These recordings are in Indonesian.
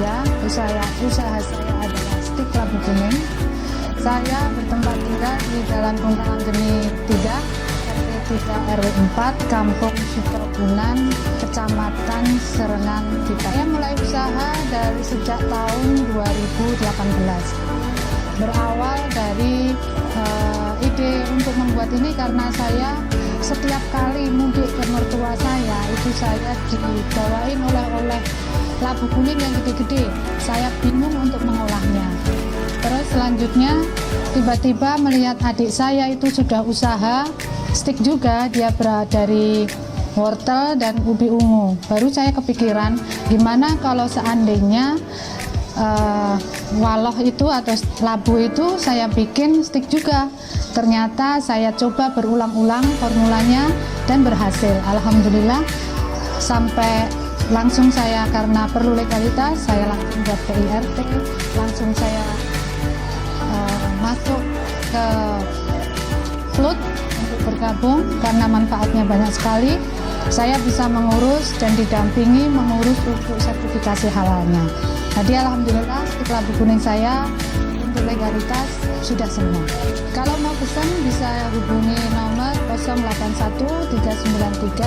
Usaha saya adalah stik labu kuning. Saya bertempat tinggal di Jalan Puntalan Geni 3, RT 3 RW 4, Kampung Sutrobunan, Kecamatan Serengan, Blitar. Saya mulai usaha dari sejak tahun 2018. Berawal dari ide untuk membuat ini karena saya setiap kali mudik ke mertua saya, itu saya dibawain oleh-oleh labu kuning yang gede-gede. Saya bingung untuk mengolahnya. Terus selanjutnya tiba-tiba melihat adik saya itu sudah usaha stik juga, dia dari wortel dan ubi ungu. Baru saya kepikiran gimana kalau seandainya waloh itu atau labu itu saya bikin stik juga. Ternyata saya coba berulang-ulang formulanya dan berhasil. Alhamdulillah, sampai langsung saya karena perlu legalitas, saya langsung buat PIRT, langsung saya masuk ke Flut untuk bergabung karena manfaatnya banyak sekali. Saya bisa mengurus dan didampingi mengurus untuk sertifikasi halalnya. Jadi alhamdulillah stik labu kuning saya untuk legalitas sudah semua. Kalau mau pesan bisa hubungi nomor 081 393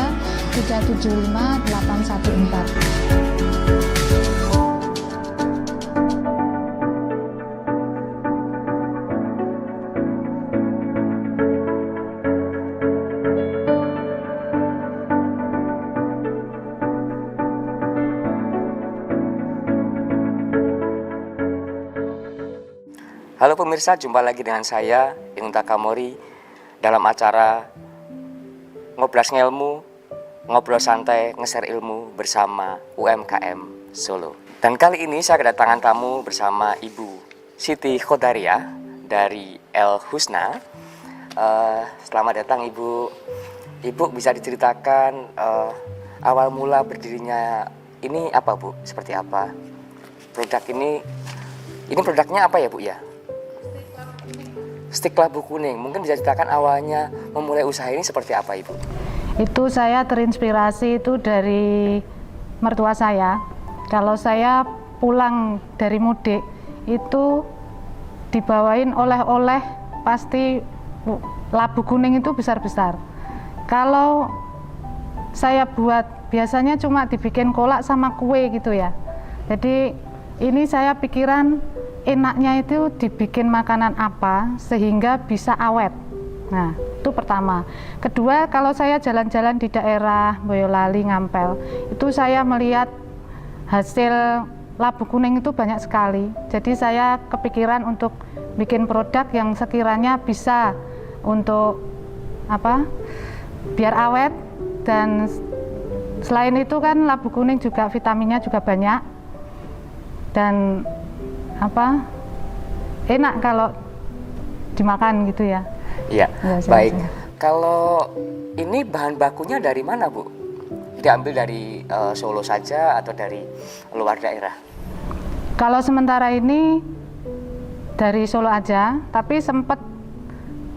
375 814. Halo pemirsa, jumpa lagi dengan saya, Inung Takamori, dalam acara Ngobras Ngelmu, Ngobrol Santai, Nge-share Ilmu bersama UMKM Solo. Dan kali ini saya kedatangan tamu bersama Ibu Siti Khodaria dari El Husna. Selamat datang Ibu. Ibu bisa diceritakan awal mula berdirinya ini apa Bu? Seperti apa? Produk ini produknya apa ya Bu ya? Stik labu kuning. Mungkin bisa ceritakan awalnya memulai usaha ini seperti apa Ibu? Itu saya terinspirasi itu dari mertua saya. Kalau saya pulang dari mudik itu dibawain oleh-oleh pasti labu kuning itu besar-besar. Kalau saya buat biasanya cuma dibikin kolak sama kue gitu ya. Jadi ini saya pikiran enaknya itu dibikin makanan apa sehingga bisa awet. Nah, itu pertama. Kedua, kalau saya jalan-jalan di daerah Boyolali, Ngampel, itu saya melihat hasil labu kuning itu banyak sekali. Jadi saya kepikiran untuk bikin produk yang sekiranya bisa untuk biar awet, dan selain itu kan labu kuning juga vitaminnya juga banyak dan enak kalau dimakan gitu ya. Iya, baik. Kalau ini bahan bakunya dari mana Bu? Diambil dari Solo saja atau dari luar daerah? Kalau sementara ini dari Solo aja, tapi sempat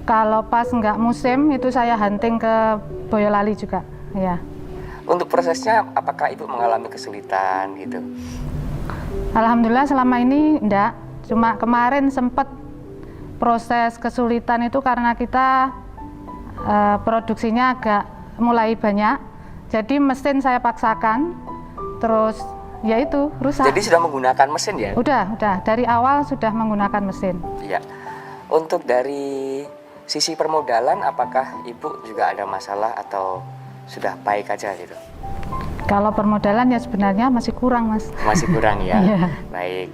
kalau pas nggak musim itu saya hunting ke Boyolali juga. Ya. Untuk prosesnya apakah Ibu mengalami kesulitan gitu? Alhamdulillah selama ini enggak, cuma kemarin sempat proses kesulitan itu karena kita produksinya agak mulai banyak, jadi mesin saya paksakan, terus ya itu rusak. Jadi sudah menggunakan mesin ya? Udah, dari awal sudah menggunakan mesin. Iya. Untuk dari sisi permodalan apakah Ibu juga ada masalah atau sudah baik aja gitu? Kalau permodalan ya sebenarnya masih kurang Mas. Masih kurang ya? Iya. Baik.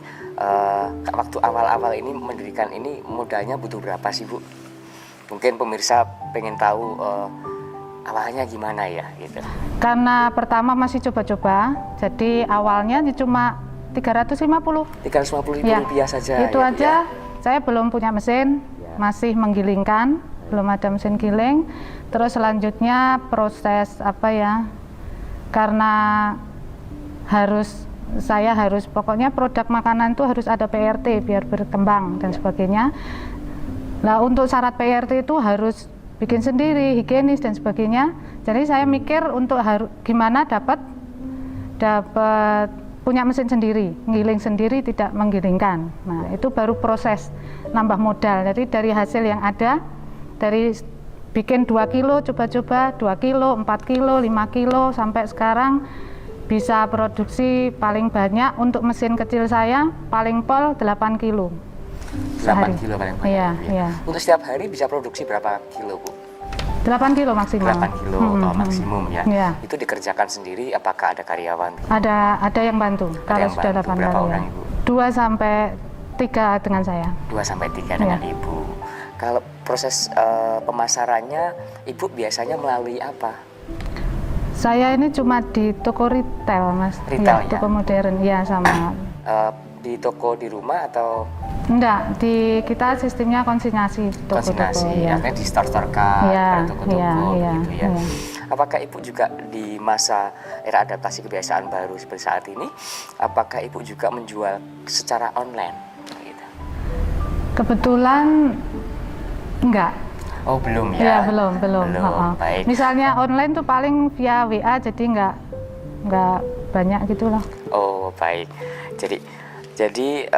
Waktu awal-awal ini mendirikan ini modalnya butuh berapa sih Bu? Mungkin pemirsa pengen tahu awalnya gimana ya gitu. Karena pertama masih coba-coba, jadi awalnya cuma 350. 350.000 ya, rupiah saja. Itu ya, aja. Ya. Saya belum punya mesin, masih menggilingkan, belum ada mesin giling. Terus selanjutnya proses karena saya harus pokoknya produk makanan itu harus ada PRT biar berkembang dan sebagainya. Nah, untuk syarat PRT itu harus bikin sendiri, higienis dan sebagainya. Jadi saya mikir untuk gimana dapat punya mesin sendiri, ngiling sendiri, tidak menggilingkan. Nah, itu baru proses nambah modal. Jadi dari hasil yang ada, dari bikin 2 kilo, coba-coba 2 kilo, 4 kilo, 5 kilo, sampai sekarang bisa produksi paling banyak untuk mesin kecil saya, paling pol 8 kilo. 8 kilo paling banyak. Iya, Bu, ya. iya. Untuk setiap hari bisa produksi berapa kilo, Bu? 8 kilo maksimal. 8 kilo maksimum ya. Iya. Itu dikerjakan sendiri, apakah ada karyawan? Ada yang bantu. Kalau yang sudah bantu. 8 Berapa kali orang, ya. Ibu? 2 sampai 3 dengan saya. 2 sampai 3 dengan Iya. Ibu. Kalau proses pemasarannya, Ibu biasanya melalui apa? Saya ini cuma di toko retail, Mas. Retail, ya? Toko modern, ya sama. Di toko di rumah atau Enggak, kita sistemnya konsinyasi toko-toko. konsignasi? Ya. Artinya di store-storekan Iya, pada toko-toko iya, gitu ya. iya. Apakah Ibu juga di masa era adaptasi kebiasaan baru seperti saat ini, apakah Ibu juga menjual secara online? Gitu. Kebetulan enggak. Oh, belum ya? Ya, belum. Baik. Misalnya online tuh paling via WA, jadi enggak banyak gitu loh. Oh, baik. Jadi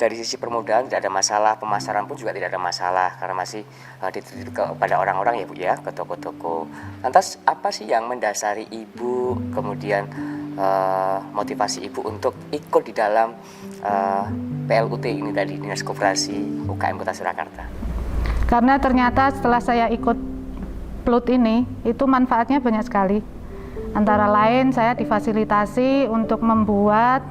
dari sisi permodalan tidak ada masalah, pemasaran pun juga tidak ada masalah karena masih dituju kepada orang-orang ya Bu ya, ke toko-toko. Lantas apa sih yang mendasari Ibu, kemudian motivasi Ibu untuk ikut di dalam PLUT ini tadi, Dinas Koperasi UKM Kota Surakarta? Karena ternyata setelah saya ikut PLUT ini, itu manfaatnya banyak sekali. Antara lain saya difasilitasi untuk membuat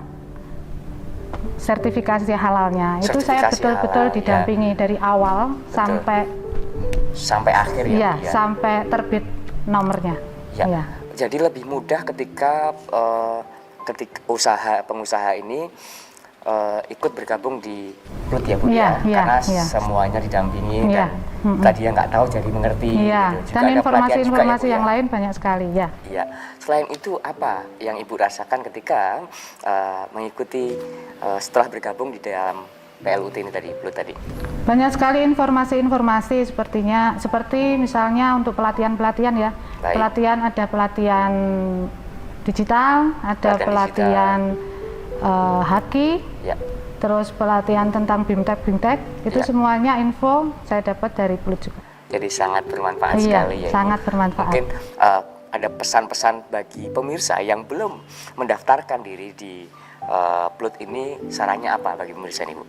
sertifikasi halalnya. Itu saya betul-betul halal, didampingi ya. dari awal sampai akhir ya, iya, Bu, ya? sampai terbit nomornya. Ya. Iya. Jadi lebih mudah ketika pengusaha ini ikut bergabung di PLUT ya Bu ya, karena semuanya didampingi dan tadi yang nggak tahu jadi mengerti. Iya. Gitu. Dan informasi-informasi yang lain banyak sekali ya. Iya. Selain itu apa yang Ibu rasakan ketika mengikuti setelah bergabung di dalam PLUT ini tadi, PLUT tadi? Banyak sekali informasi-informasi seperti misalnya untuk pelatihan-pelatihan ya. Baik. Ada pelatihan digital, ada pelatihan haki, ya. Terus pelatihan tentang BIMTEK, itu ya. Semuanya info saya dapat dari PLUT juga. Jadi sangat bermanfaat Iya, sekali ya. sangat Ibu. bermanfaat. Mungkin ada pesan-pesan bagi pemirsa yang belum mendaftarkan diri di PLUT ini, sarannya apa bagi pemirsa ini Bu?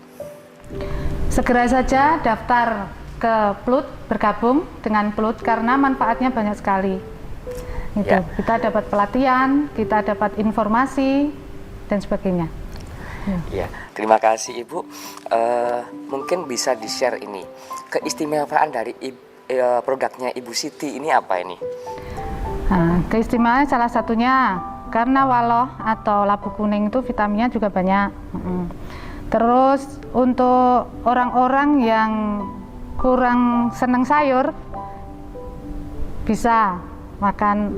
Segera saja daftar ke PLUT, bergabung dengan PLUT karena manfaatnya banyak sekali. Gitu. Ya. Kita dapat pelatihan, kita dapat informasi dan sebagainya. Ya, terima kasih Ibu. Mungkin bisa di-share ini keistimewaan dari produknya Ibu Siti ini apa ini? Nah, keistimewaan salah satunya karena waloh atau labu kuning itu vitaminnya juga banyak. Terus untuk orang-orang yang kurang senang sayur bisa makan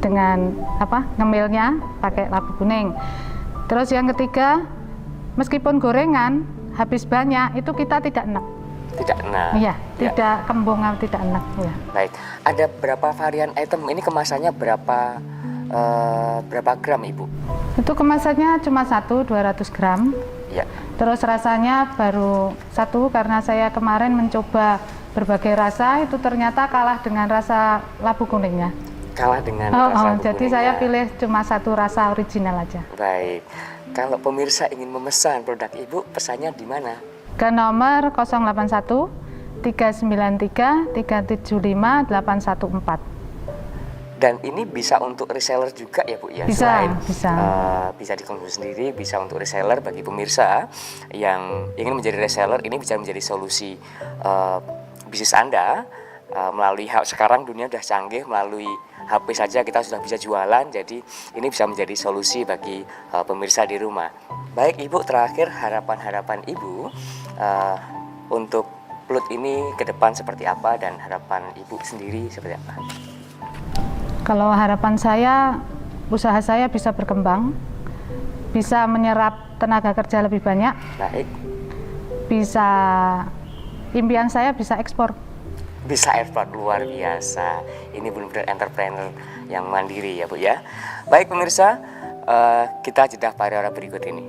dengan ngemilnya pakai labu kuning. Terus yang ketiga, meskipun gorengan habis banyak itu kita tidak enak. Tidak enak. Iya, tidak kembung, tidak enak. Ya. Baik, ada berapa varian item? Ini kemasannya berapa gram Ibu? Itu kemasannya cuma 200 gram. Ya. Terus rasanya baru 1 karena saya kemarin mencoba berbagai rasa, itu ternyata kalah dengan rasa labu kuningnya. Kalah dengan rasa labu jadi kuningnya. saya pilih cuma 1 rasa original aja. Baik, kalau pemirsa ingin memesan produk Ibu, pesannya di mana? Ke nomor 081 393 375 814. Dan ini bisa untuk reseller juga ya Bu ya? Bisa, Selain bisa. Bisa dikonsumsi sendiri, bisa untuk reseller bagi pemirsa yang ingin menjadi reseller. Ini bisa menjadi solusi bisnis Anda melalui sekarang dunia sudah canggih, melalui HP saja kita sudah bisa jualan. Jadi ini bisa menjadi solusi bagi pemirsa di rumah. Baik Ibu, terakhir harapan-harapan Ibu untuk PLUT ini ke depan seperti apa dan harapan Ibu sendiri seperti apa? Kalau harapan saya, usaha saya bisa berkembang, bisa menyerap tenaga kerja lebih banyak, Baik. Impian saya bisa ekspor. Bisa ekspor, luar biasa. Ini benar-benar entrepreneur yang mandiri ya Bu ya. Baik pemirsa, Kita jeda pariwara berikut ini.